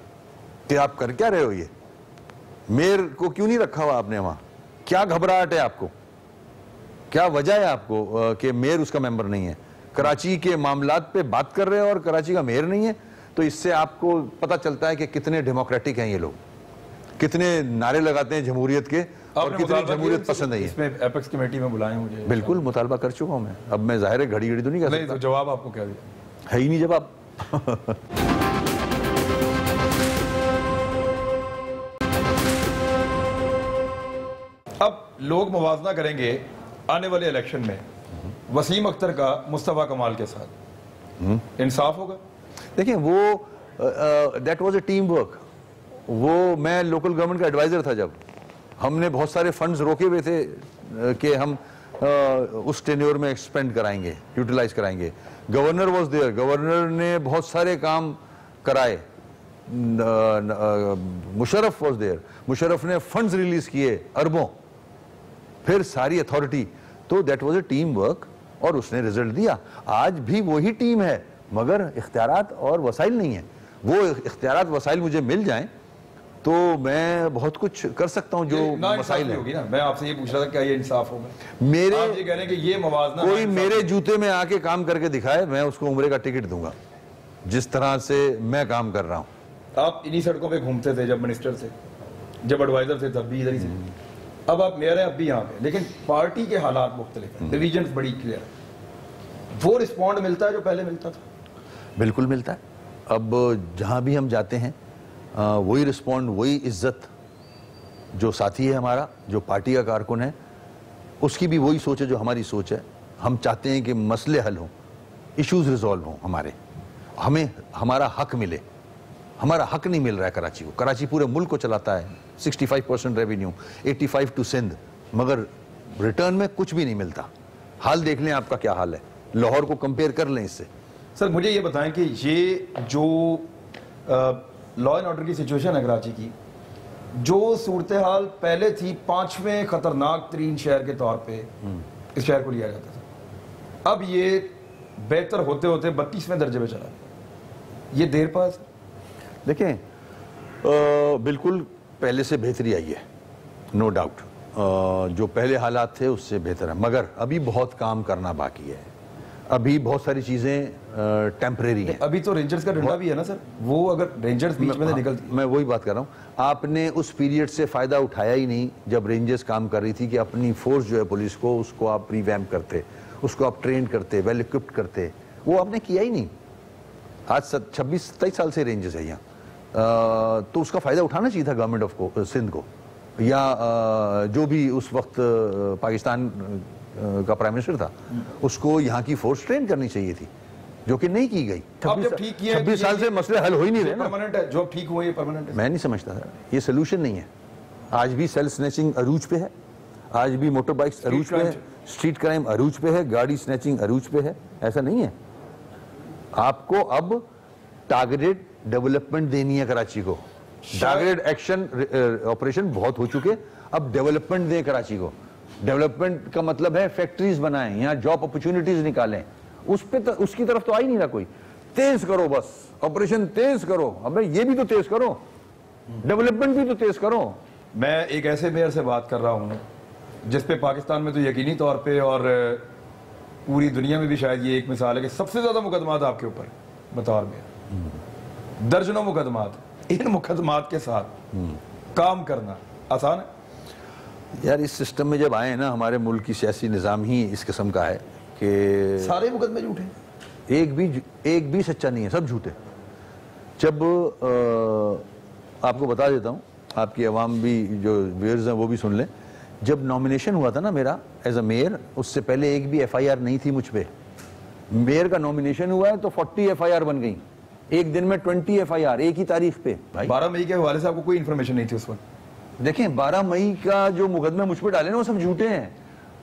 कि आप कर क्या रहे हो। ये मेयर को क्यों नहीं रखा हुआ आपने वहां? क्या घबराहट है आपको? क्या वजह है आपको कि मेयर उसका मेंबर नहीं है? कराची के मामलात पे बात कर रहे हो और कराची का मेयर नहीं है, तो इससे आपको पता चलता है कि कितने डेमोक्रेटिक हैं ये लोग, कितने नारे लगाते हैं जमहूरियत के और कितनी जमहूरियत पसंद है। इसमें एपेक्स कमेटी में बुलाएं मुझे? बिल्कुल, मुतालबा कर चुका हूं मैं। अब मैं जाहिर है घड़ी घड़ी तो नहीं कर सकता। तो जवाब आपको क्या दिया? है ही नहीं जवाब। अब लोग मुवाजना करेंगे आने वाले इलेक्शन में वसीम अख्तर का मुस्तफा कमाल के साथ, इंसाफ होगा? देखिए, वो that was a team work. वो मैं लोकल गवर्नमेंट का एडवाइजर था जब हमने बहुत सारे फंड्स रोके हुए थे कि हम उस टेन्योर में एक्सपेंड कराएंगे, यूटिलाइज कराएंगे। गवर्नर वाज देयर, गवर्नर ने बहुत सारे काम कराए। मुशर्रफ वाज देयर, मुशर्रफ ने फंड्स रिलीज किए अरबों। फिर सारी अथॉरिटी, तो that was a team work और उसने रिजल्ट दिया। आज भी वही टीम है मगर इख्तियारात और वसाइल नहीं है। वो इख्तियारात वसाइल मुझे मिल जाएं तो मैं बहुत कुछ कर सकता हूं। जो मसाइल होगी ना, मैं आपसे ये पूछ रहा था क्या ये इंसाफ होगा? मेरे आप ये कह रहे हैं कि ये मवाजना, कोई मेरे जूते में आके काम करके दिखाए, मैं उसको उम्रे का टिकट दूंगा जिस तरह से मैं काम कर रहा हूं। आप इन्हीं सड़कों पे घूमते थे जब मिनिस्टर थे, जब एडवाइजर थे, तब भी इधर ही थे। अब आप मेयर हैं, अब भी यहाँ पे, लेकिन पार्टी के हालात मुख्तलिफ हैं, डिवीजन बड़ी क्लियर है। वो रिस्पॉन्ड मिलता है जो पहले मिलता था? बिल्कुल मिलता है। अब जहां भी हम जाते हैं वही रिस्पॉन्ड, वही इज्जत। जो साथी है हमारा, जो पार्टी का कारकुन है, उसकी भी वही सोच है जो हमारी सोच है। हम चाहते हैं कि मसले हल हों, इश्यूज रिजॉल्व हों, हमें हमारा हक मिले। हमारा हक नहीं मिल रहा है कराची को। कराची पूरे मुल्क को चलाता है, 65% रेवेन्यू, 85 टू सिंध, मगर रिटर्न में कुछ भी नहीं मिलता। हाल देख लें आपका क्या हाल है, लाहौर को कंपेयर कर लें इससे। सर मुझे ये बताएं कि ये जो लॉ एंड ऑर्डर की सिचुएशन है कराची की, जो सूरत हाल पहले थी 5वें खतरनाक तरीन शहर के तौर पे इस शहर को लिया जाता था, अब ये बेहतर होते होते 32वें दर्जे पे चला। ये देर पास देखें, बिल्कुल पहले से बेहतरी आई है, नो डाउट। जो पहले हालात थे उससे बेहतर है, मगर अभी बहुत काम करना बाकी है। अभी बहुत सारी चीजें टेम्परेरी हैं। अभी तो रेंजर्स का डंडा भी है ना सर, वो अगर रेंजर्स बीच में से निकलती, मैं वही बात कर रहा हूँ। आपने उस पीरियड से फायदा उठाया ही नहीं जब रेंजर्स काम कर रही थी कि अपनी फोर्स जो है पुलिस को, उसको आप रिवैम्प करते, उसको आप ट्रेन करते, वेल इक्विप्ड करते। वो आपने किया ही नहीं। आज 26-27 साल से रेंजर्स है यहाँ, तो उसका फायदा उठाना चाहिए था गवर्नमेंट ऑफ सिंध को, या जो भी उस वक्त पाकिस्तान का प्राइम मिनिस्टर था, उसको यहाँ की फोर्स ट्रेन करनी चाहिए थी, जो कि नहीं की गई। 26 साल से मसले हल हो ही नहीं रहे। परमानेंट है जो ठीक हुए, ये परमानेंट है। मैं नहीं समझता सर, ये सोल्यूशन नहीं है। आज भी सेल्फ स्नैचिंग अरूज पे है, आज भी मोटर बाइक्स अरूज पे है, स्ट्रीट क्राइम अरूज पे है, गाड़ी स्नैचिंग अरूज पे है। ऐसा नहीं है। आपको अब टारगेटेड डेवलपमेंट देनी है कराची को। टारगेटेड एक्शन ऑपरेशन बहुत हो चुके, अब डेवलपमेंट दें कराची को। डेवलपमेंट का मतलब है फैक्ट्रीज बनाएं, यहाँ जॉब अपॉर्चुनिटीज निकालें। उस पे उसकी तरफ तो आ ही नहीं रहा कोई। तेज करो, बस ऑपरेशन तेज करो। अबे ये भी तो तेज करो, डेवलपमेंट भी तो तेज करो। मैं एक ऐसे मेयर से बात कर रहा हूँ जिसपे पाकिस्तान में तो यकीनी तौर पे और पूरी दुनिया में भी शायद ये एक मिसाल है कि सबसे ज्यादा मुकदमात आपके ऊपर बतौर मेयर, दर्जनों मुकदमात। इन मुकदमात के साथ काम करना आसान है? यार इस सिस्टम में जब आए ना, हमारे मुल्क की सियासी निज़ाम ही इस किस्म का है कि सारे मुकदमे झूठे, एक भी सच्चा नहीं है, सब झूठे। जब आपको बता देता हूँ, आपकी आवाम भी जो व्यूअर्स हैं वो भी सुन लें। जब नॉमिनेशन हुआ था ना मेरा एज अ मेयर, उससे पहले एक भी FIR नहीं थी मुझ पे। मेयर का नॉमिनेशन हुआ है तो 40 FIR बन गई, एक दिन में 20 FIR एक ही तारीख पे। भाई 12 मई के हवाले से आपको कोई इन्फॉर्मेशन नहीं थी उस वक्त? देखें, 12 मई का जो मुकदमे मुझ पर डाले ना वो सब झूठे हैं।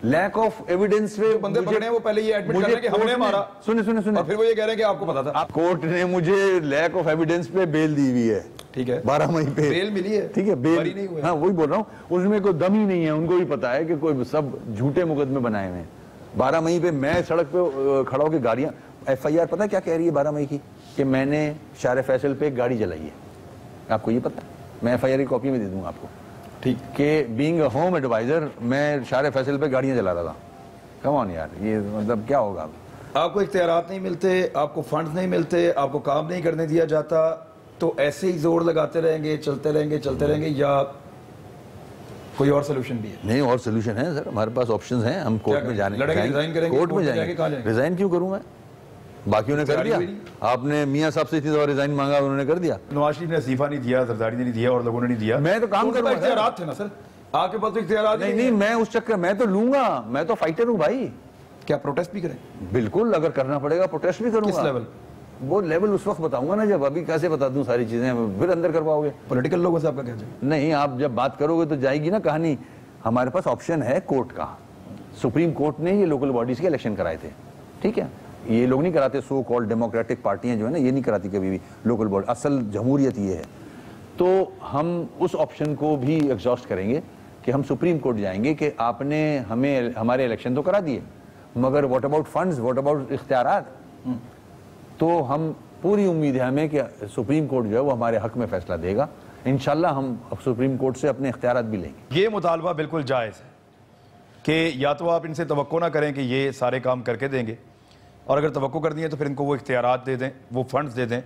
लैक ऑफ एविडेंस पे बंदे पकड़े हैं, वो पहले ये एडमिट कर रहे हैं कि हमने मारा। सुने और फिर वो ये कह रहे हैं कि आपको पता था। कोर्ट ने मुझे लैक ऑफ एविडेंस पे बेल दी हुई है, ठीक है, 12 मई पे बेल मिली है, ठीक है, बेल नहीं हुए। हाँ वही बोल रहा हूँ, उसमें कोई दम ही नहीं है। उनको भी पता है कि कोई सब झूठे मुकदमे बनाए हुए हैं। 12 मई पे मैं सड़क पे खड़ा होकर गाड़ियां, FIR पता है क्या कह रही है 12 मई की, कि मैंने शार फैसल पे एक गाड़ी जलाई है। आपको ये पता है? मैं FIR की कॉपी में दे दूंगा आपको, ठीक, कि बीइंग अ होम एडवाइजर मैं शार फैसल पे गाड़ियां चला रहा था। कम ऑन यार, ये मतलब क्या होगा? आपको इख्तियारात नहीं मिलते, आपको फंड्स नहीं मिलते, आपको काम नहीं करने दिया जाता, तो ऐसे ही जोर लगाते रहेंगे, चलते रहेंगे, या कोई और सोल्यूशन भी है? नहीं, और सोल्यूशन है सर, हमारे पास ऑप्शंस हैं। हम कोर्ट में जाने, कोर्ट में जाएंगे। रिजाइन क्यों करूं मैं? बाकियों ने कर दिया। आपने मियां साहब से इतनी दफा रिजाइन मांगा, उन्होंने कर दिया। नवाज शरीफ ने इस्तीफा नहीं दिया, जरदारी ने नहीं दिया, और लोगों ने नहीं दिया। मैं तो काम करूंगा। इख्तियारात थे ना सर आपके पास, तो इख्तियारात नहीं, मैं उस चक्कर मैं तो लूंगा, मैं तो फाइटर हूं भाई। क्या प्रोटेस्ट भी करें? बिल्कुल, अगर करना पड़ेगा प्रोटेस्ट भी करूंगा। किस लेवल? वो लेवल उस वक्त बताऊंगा ना, जब। अभी कैसे बता दूं सारी चीजें, फिर अंदर करवाओगे। पॉलिटिकल लोगों से आपका क्या जाए? नहीं, आप जब बात करोगे तो जाएगी ना कहानी। हमारे पास ऑप्शन है कोर्ट का। सुप्रीम कोर्ट ने ये लोकल बॉडीज के इलेक्शन कराए थे, ठीक है। ये लोग नहीं कराते, सो कॉल्ड डेमोक्रेटिक पार्टियां जो है ना, ये नहीं कराती कभी भी लोकल बॉडी। असल जमहूरियत ये है। तो हम उस ऑप्शन को भी एग्जॉस्ट करेंगे कि हम सुप्रीम कोर्ट जाएंगे कि आपने हमें हमारे इलेक्शन तो करा दिए, मगर what about funds, what about इख्तियारात। तो हम पूरी उम्मीद है हमें कि सुप्रीम कोर्ट जो है वो हमारे हक में फैसला देगा। इंशाल्लाह हम सुप्रीम कोर्ट से अपने इख्तियारात भी लेंगे। ये मुतालबा बिल्कुल जायज़ है कि या तो आप इनसे तवक्को ना करें कि ये सारे काम करके देंगे, और अगर तवक्को कर दिए तो फिर इनको वो इख्तियारात दे दें, वो फंड्स दे दें।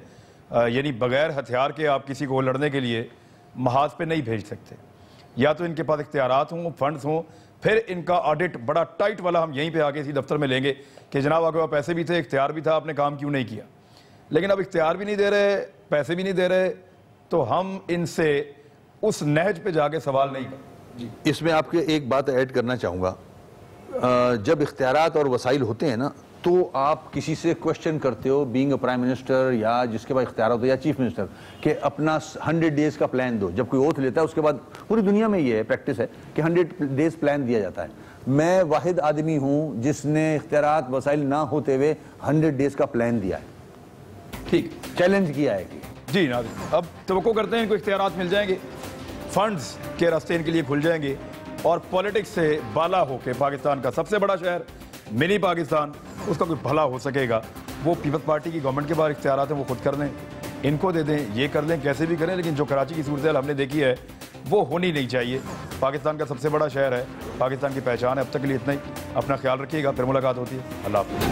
यानी बगैर हथियार के आप किसी को लड़ने के लिए महाज पे नहीं भेज सकते। या तो इनके पास इख्तियारात हों, फंड्स हों, फिर इनका ऑडिट बड़ा टाइट वाला हम यहीं पे आके इसी दफ्तर में लेंगे कि जनाब आपके पास पैसे भी थे, इख्तियार भी था, आपने काम क्यों नहीं किया। लेकिन अब इख्तियार भी नहीं दे रहे, पैसे भी नहीं दे रहे, तो हम इनसे उस नहज पे जाके सवाल नहीं कर। इसमें आपके एक बात ऐड करना चाहूँगा, जब इख्तियारात और वसाइल होते हैं ना, तो आप किसी से क्वेश्चन करते हो, बीइंग अ प्राइम मिनिस्टर या जिसके पास इख्तियार होता है या चीफ मिनिस्टर, कि अपना 100 डेज का प्लान दो। जब कोई ओथ लेता है उसके बाद पूरी दुनिया में ये प्रैक्टिस है कि 100 डेज प्लान दिया जाता है। मैं वाहिद आदमी हूँ जिसने इख्तियारात वसाइल ना होते हुए 100 डेज का प्लान दिया है। ठीक, चैलेंज किया है कि जी नाज़रीन, अब तवक्को करते हैं इनको इख्तियारात मिल जाएंगे, फंड्स के रास्ते इनके लिए खुल जाएंगे, और पॉलिटिक्स से बाला होकर पाकिस्तान का सबसे बड़ा शहर मिनी पाकिस्तान, उसका कोई भला हो सकेगा। वो पीपल्स पार्टी की गवर्नमेंट के बाद इख्तियारात हैं वो खुद कर लें, इनको दे दें, ये कर लें, कैसे भी करें, लेकिन जो कराची की सूरत हमने देखी है वो होनी नहीं चाहिए। पाकिस्तान का सबसे बड़ा शहर है, पाकिस्तान की पहचान है। अब तक के लिए इतना ही, अपना ख्याल रखिएगा, फिर मुलाकात होती है। अल्लाह हाफ़िज़।